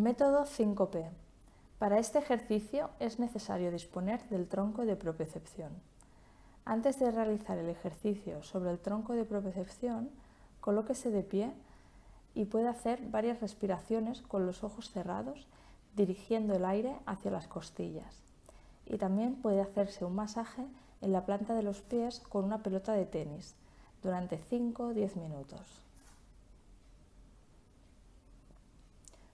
Método 5P. Para este ejercicio es necesario disponer del tronco de propiocepción. Antes de realizar el ejercicio sobre el tronco de propiocepción, colóquese de pie y puede hacer varias respiraciones con los ojos cerrados, dirigiendo el aire hacia las costillas. Y también puede hacerse un masaje en la planta de los pies con una pelota de tenis durante 5 o 10 minutos.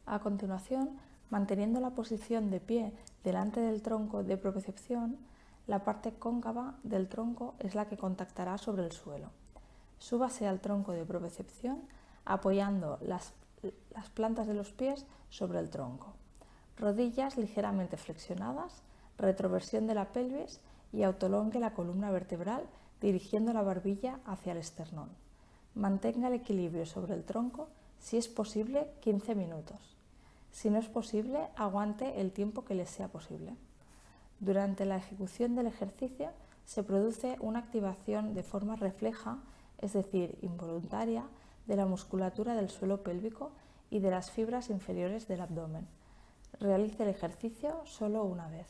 A continuación, manteniendo la posición de pie delante del tronco de propiocepción, la parte cóncava del tronco es la que contactará sobre el suelo. Súbase al tronco de propiocepción apoyando las plantas de los pies sobre el tronco. Rodillas ligeramente flexionadas, retroversión de la pelvis y autolongue la columna vertebral dirigiendo la barbilla hacia el esternón. Mantenga el equilibrio sobre el tronco, si es posible, 15 minutos. Si no es posible, aguante el tiempo que le sea posible. Durante la ejecución del ejercicio se produce una activación de forma refleja, es decir, involuntaria, de la musculatura del suelo pélvico y de las fibras inferiores del abdomen. Realice el ejercicio solo una vez.